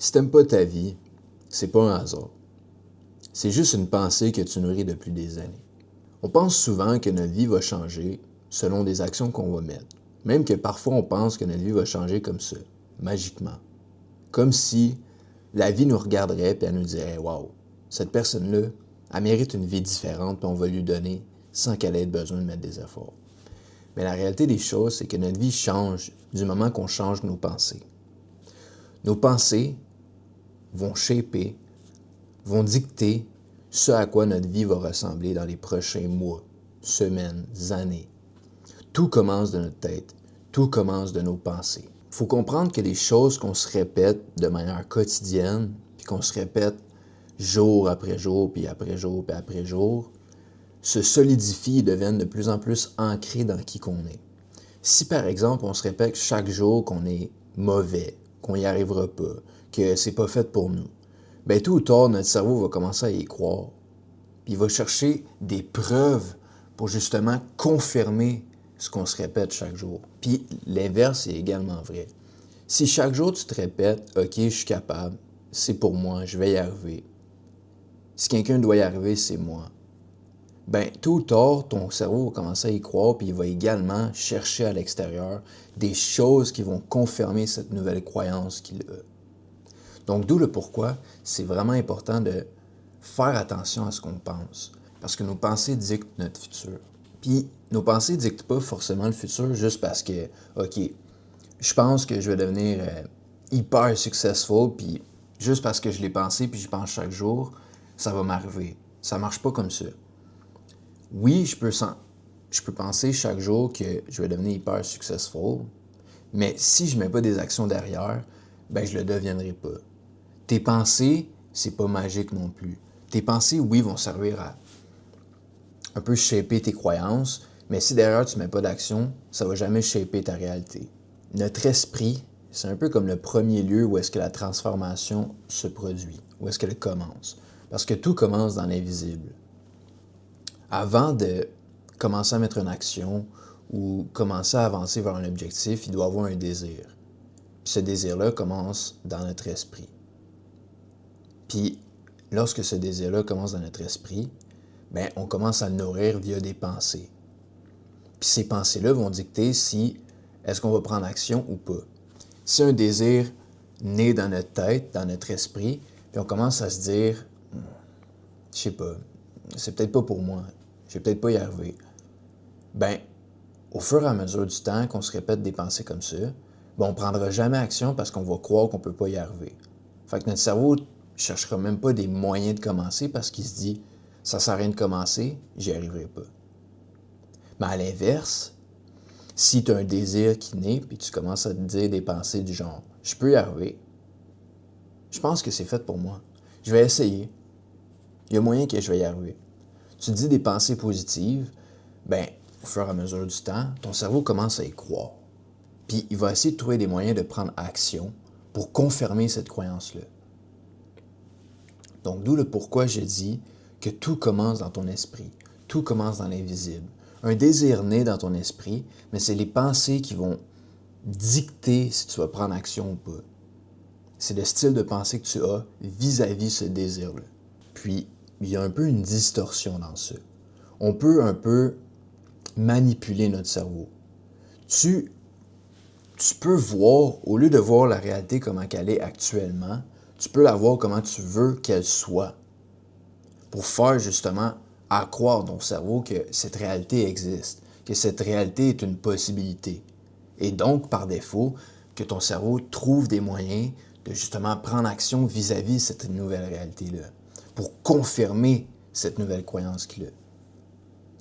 Si t'aimes pas ta vie, c'est pas un hasard. C'est juste une pensée que tu nourris depuis des années. On pense souvent que notre vie va changer selon des actions qu'on va mettre. Même que parfois on pense que notre vie va changer comme ça, magiquement. Comme si la vie nous regarderait et elle nous dirait « Wow, cette personne-là, elle mérite une vie différente puis on va lui donner sans qu'elle ait besoin de mettre des efforts. » Mais la réalité des choses, c'est que notre vie change du moment qu'on change nos pensées. Nos pensées vont shaper, vont dicter ce à quoi notre vie va ressembler dans les prochains mois, semaines, années. Tout commence de notre tête, tout commence de nos pensées. Il faut comprendre que les choses qu'on se répète de manière quotidienne, puis qu'on se répète jour après jour, puis après jour, puis après jour, se solidifient et deviennent de plus en plus ancrés dans qui qu'on est. Si par exemple on se répète chaque jour qu'on est mauvais, qu'on n'y arrivera pas, que c'est pas fait pour nous, bien tôt ou tard, notre cerveau va commencer à y croire. Puis il va chercher des preuves pour justement confirmer ce qu'on se répète chaque jour. Puis l'inverse est également vrai. Si chaque jour tu te répètes « Ok, je suis capable, c'est pour moi, je vais y arriver. Si quelqu'un doit y arriver, c'est moi. » Ben tôt ou tard, ton cerveau va commencer à y croire, puis il va également chercher à l'extérieur des choses qui vont confirmer cette nouvelle croyance qu'il a. Donc d'où le pourquoi c'est vraiment important de faire attention à ce qu'on pense, parce que nos pensées dictent notre futur. Puis nos pensées ne dictent pas forcément le futur juste parce que, OK, je pense que je vais devenir hyper successful, puis juste parce que je l'ai pensé, puis j'y pense chaque jour, ça va m'arriver. Ça marche pas comme ça. Oui, je peux penser chaque jour que je vais devenir hyper successful, mais si je ne mets pas des actions derrière, ben je le deviendrai pas. Tes pensées, c'est pas magique non plus. Tes pensées, oui, vont servir à un peu shaper tes croyances, mais si derrière tu ne mets pas d'action, ça va jamais shaper ta réalité. Notre esprit, c'est un peu comme le premier lieu où est-ce que la transformation se produit, où est-ce qu'elle commence. Parce que tout commence dans l'invisible. Avant de commencer à mettre une action ou commencer à avancer vers un objectif, il doit avoir un désir. Puis ce désir-là commence dans notre esprit. Puis lorsque ce désir-là commence dans notre esprit, bien, on commence à le nourrir via des pensées. Puis ces pensées-là vont dicter si est-ce qu'on va prendre action ou pas. Si un désir naît dans notre tête, dans notre esprit, puis on commence à se dire, je sais pas, c'est peut-être pas pour moi, je vais peut-être pas y arriver. Ben, au fur et à mesure du temps qu'on se répète des pensées comme ça, ben on prendra jamais action parce qu'on va croire qu'on peut pas y arriver. Fait que notre cerveau cherchera même pas des moyens de commencer parce qu'il se dit, ça sert à rien de commencer, j'y arriverai pas. Mais à l'inverse, si tu as un désir qui naît, puis tu commences à te dire des pensées du genre « je peux y arriver, je pense que c'est fait pour moi, je vais essayer, il y a moyen que je vais y arriver ». Tu te dis des pensées positives, ben au fur et à mesure du temps, ton cerveau commence à y croire. Puis il va essayer de trouver des moyens de prendre action pour confirmer cette croyance-là. Donc d'où le pourquoi je dis que tout commence dans ton esprit, tout commence dans l'invisible. Un désir naît dans ton esprit, mais c'est les pensées qui vont dicter si tu vas prendre action ou pas. C'est le style de pensée que tu as vis-à-vis ce désir-là. Puis, il y a un peu une distorsion dans ça. On peut un peu manipuler notre cerveau. Tu peux voir, au lieu de voir la réalité comme elle est actuellement, tu peux la voir comment tu veux qu'elle soit. Pour faire justement à croire ton cerveau que cette réalité existe, que cette réalité est une possibilité. Et donc, par défaut, que ton cerveau trouve des moyens de justement prendre action vis-à-vis de cette nouvelle réalité-là, pour confirmer cette nouvelle croyance qu'il a.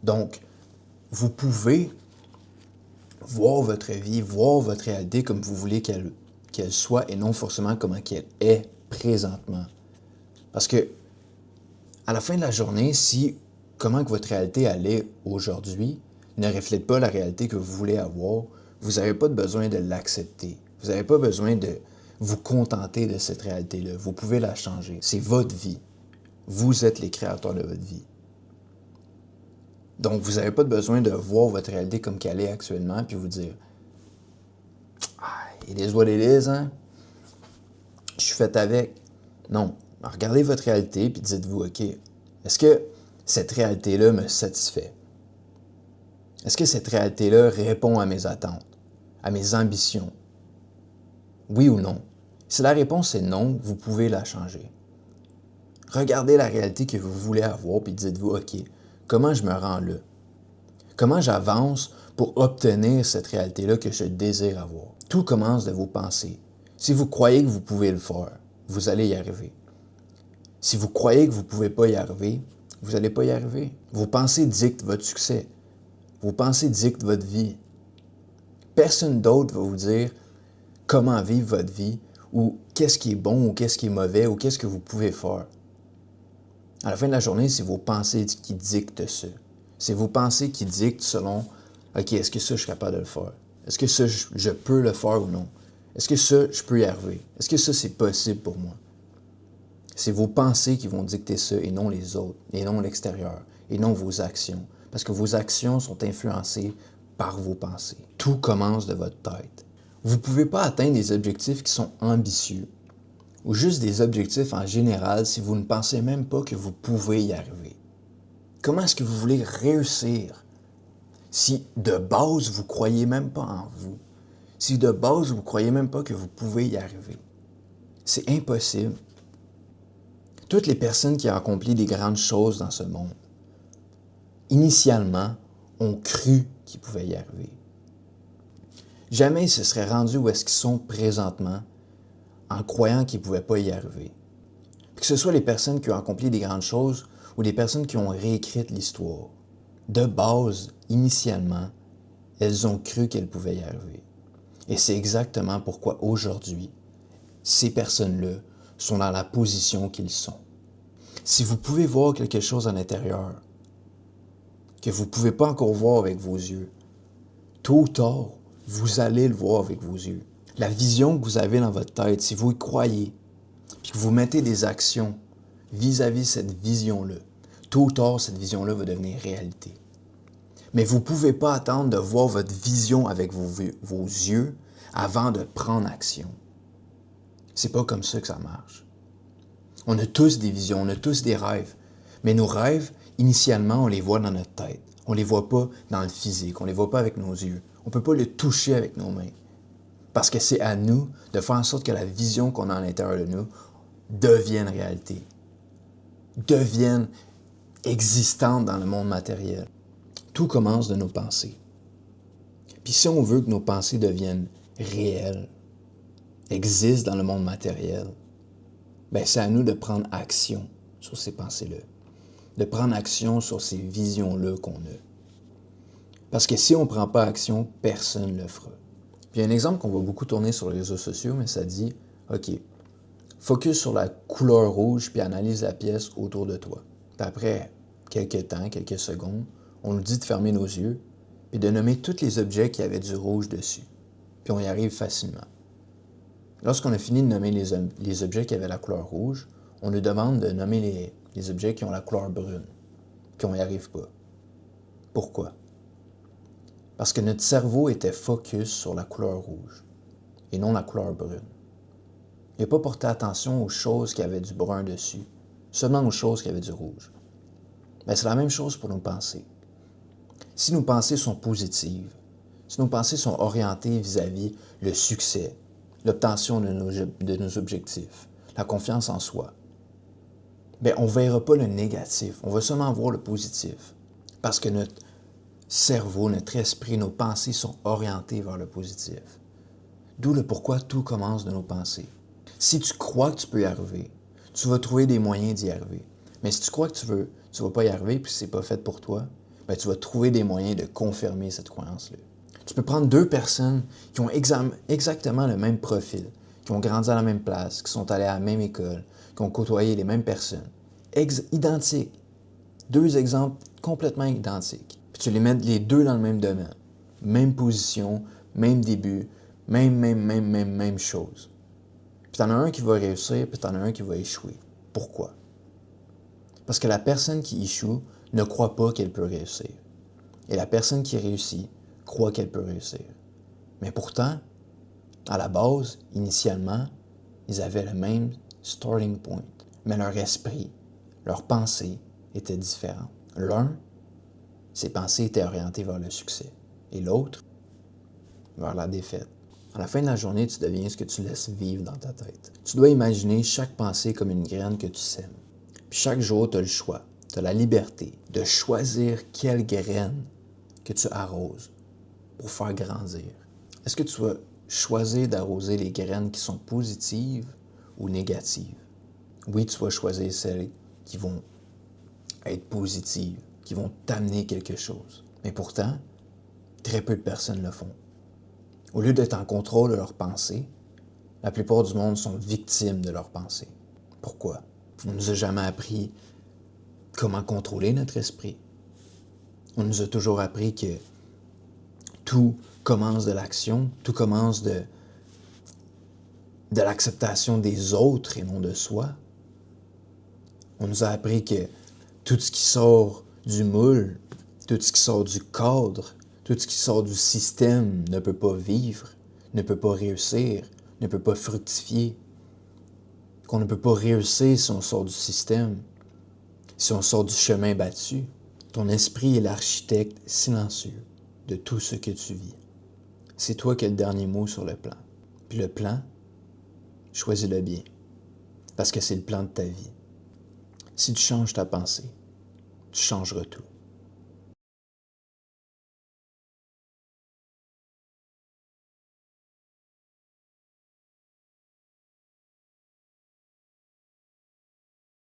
Donc, vous pouvez voir votre vie, voir votre réalité comme vous voulez qu'elle soit et non forcément comment qu'elle est présentement. Parce que, à la fin de la journée, si comment que votre réalité elle est aujourd'hui ne reflète pas la réalité que vous voulez avoir, vous n'avez pas besoin de l'accepter. Vous n'avez pas besoin de vous contenter de cette réalité-là. Vous pouvez la changer. C'est votre vie. Vous êtes les créateurs de votre vie. Donc, vous n'avez pas besoin de voir votre réalité comme qu'elle est actuellement puis vous dire « Ah, it is what it is, hein? » je suis fait avec. Non. Regardez votre réalité et dites-vous, OK, est-ce que cette réalité-là me satisfait? Est-ce que cette réalité-là répond à mes attentes, à mes ambitions? Oui ou non? Si la réponse est non, vous pouvez la changer. Regardez la réalité que vous voulez avoir puis dites-vous, OK, comment je me rends là? Comment j'avance pour obtenir cette réalité-là que je désire avoir? Tout commence de vos pensées. Si vous croyez que vous pouvez le faire, vous allez y arriver. Si vous croyez que vous ne pouvez pas y arriver, vous n'allez pas y arriver. Vos pensées dictent votre succès. Vos pensées dictent votre vie. Personne d'autre va vous dire comment vivre votre vie ou qu'est-ce qui est bon ou qu'est-ce qui est mauvais ou qu'est-ce que vous pouvez faire. À la fin de la journée, c'est vos pensées qui dictent ça. C'est vos pensées qui dictent selon, OK, est-ce que ça, je suis capable de le faire? Est-ce que ça, je peux le faire ou non? Est-ce que ça, je peux y arriver? Est-ce que ça, c'est possible pour moi? C'est vos pensées qui vont dicter ça et non les autres, et non l'extérieur, et non vos actions. Parce que vos actions sont influencées par vos pensées. Tout commence de votre tête. Vous ne pouvez pas atteindre des objectifs qui sont ambitieux ou juste des objectifs en général si vous ne pensez même pas que vous pouvez y arriver. Comment est-ce que vous voulez réussir si de base vous ne croyez même pas en vous? Si de base vous ne croyez même pas que vous pouvez y arriver? C'est impossible. Toutes les personnes qui ont accompli des grandes choses dans ce monde, initialement, ont cru qu'ils pouvaient y arriver. Jamais ils se seraient rendus où est-ce qu'ils sont présentement en croyant qu'ils ne pouvaient pas y arriver. Que ce soit les personnes qui ont accompli des grandes choses ou les personnes qui ont réécrit l'histoire. De base, initialement, elles ont cru qu'elles pouvaient y arriver. Et c'est exactement pourquoi aujourd'hui, ces personnes-là sont dans la position qu'ils sont. Si vous pouvez voir quelque chose à l'intérieur que vous ne pouvez pas encore voir avec vos yeux, tôt ou tard, vous allez le voir avec vos yeux. La vision que vous avez dans votre tête, si vous y croyez, puis que vous mettez des actions vis-à-vis cette vision-là, tôt ou tard, cette vision-là va devenir réalité. Mais vous ne pouvez pas attendre de voir votre vision avec vos yeux avant de prendre action. C'est pas comme ça que ça marche. On a tous des visions, on a tous des rêves. Mais nos rêves, initialement, on les voit dans notre tête. On ne les voit pas dans le physique, on ne les voit pas avec nos yeux. On ne peut pas le toucher avec nos mains. Parce que c'est à nous de faire en sorte que la vision qu'on a à l'intérieur de nous devienne réalité. Devienne existante dans le monde matériel. Tout commence de nos pensées. Puis si on veut que nos pensées deviennent réelles, existent dans le monde matériel, bien c'est à nous de prendre action sur ces pensées-là. De prendre action sur ces visions-là qu'on a. Parce que si on ne prend pas action, personne ne le fera. Puis il y a un exemple qu'on va beaucoup tourner sur les réseaux sociaux, mais ça dit, OK, focus sur la couleur rouge puis analyse la pièce autour de toi. Puis après quelques temps, quelques secondes, on nous dit de fermer nos yeux puis de nommer tous les objets qui avaient du rouge dessus. Puis on y arrive facilement. Lorsqu'on a fini de nommer les objets qui avaient la couleur rouge, on nous demande de nommer les objets qui ont la couleur brune. Puis on n'y arrive pas. Pourquoi? Parce que notre cerveau était focus sur la couleur rouge et non la couleur brune. Il n'a pas porté attention aux choses qui avaient du brun dessus, seulement aux choses qui avaient du rouge. Mais c'est la même chose pour nos pensées. Si nos pensées sont positives, si nos pensées sont orientées vis-à-vis le succès, l'obtention de nos objectifs, la confiance en soi, bien, on ne verra pas le négatif, on va seulement voir le positif. Parce que notre cerveau, notre esprit, nos pensées sont orientées vers le positif. D'où le pourquoi tout commence de nos pensées. Si tu crois que tu peux y arriver, tu vas trouver des moyens d'y arriver. Mais si tu crois que tu ne vas pas y arriver puis que ce n'est pas fait pour toi, bien, tu vas trouver des moyens de confirmer cette croyance-là. Tu peux prendre deux personnes qui ont exactement le même profil, qui ont grandi à la même place, qui sont allées à la même école, qui ont côtoyé les mêmes personnes. Identiques. Deux exemples complètement identiques. Puis tu les mets les deux dans le même domaine. Même position, même début, même chose. Puis tu en as un qui va réussir, puis tu en as un qui va échouer. Pourquoi? Parce que la personne qui échoue ne croit pas qu'elle peut réussir. Et la personne qui réussit croit qu'elle peut réussir. Mais pourtant, à la base, initialement, Ils avaient le même starting point, mais leur esprit, leurs pensées étaient différentes. L'un, ses pensées étaient orientées vers le succès, et l'autre, vers la défaite. À la fin de la journée, tu deviens ce que tu laisses vivre dans ta tête. Tu dois imaginer chaque pensée comme une graine que tu sèmes. Puis chaque jour, tu as le choix, tu as la liberté de choisir quelle graine que tu arroses pour faire grandir. Est-ce que tu vas choisir d'arroser les graines qui sont positives ou négatives? Oui, tu vas choisir celles qui vont être positives, qui vont t'amener quelque chose. Mais pourtant, très peu de personnes le font. Au lieu d'être en contrôle de leurs pensées, la plupart du monde sont victimes de leurs pensées. Pourquoi? On ne nous a jamais appris comment contrôler notre esprit. On nous a toujours appris que tout commence de l'action, tout commence de l'acceptation des autres et non de soi. On nous a appris que tout ce qui sort du moule, tout ce qui sort du cadre, tout ce qui sort du système ne peut pas vivre, ne peut pas réussir, ne peut pas fructifier. Qu'on ne peut pas réussir si on sort du système, si on sort du chemin battu. Ton esprit est l'architecte silencieux de tout ce que tu vis. C'est toi qui as le dernier mot sur le plan. Puis le plan, choisis-le bien, parce que c'est le plan de ta vie. Si tu changes ta pensée, tu changeras tout.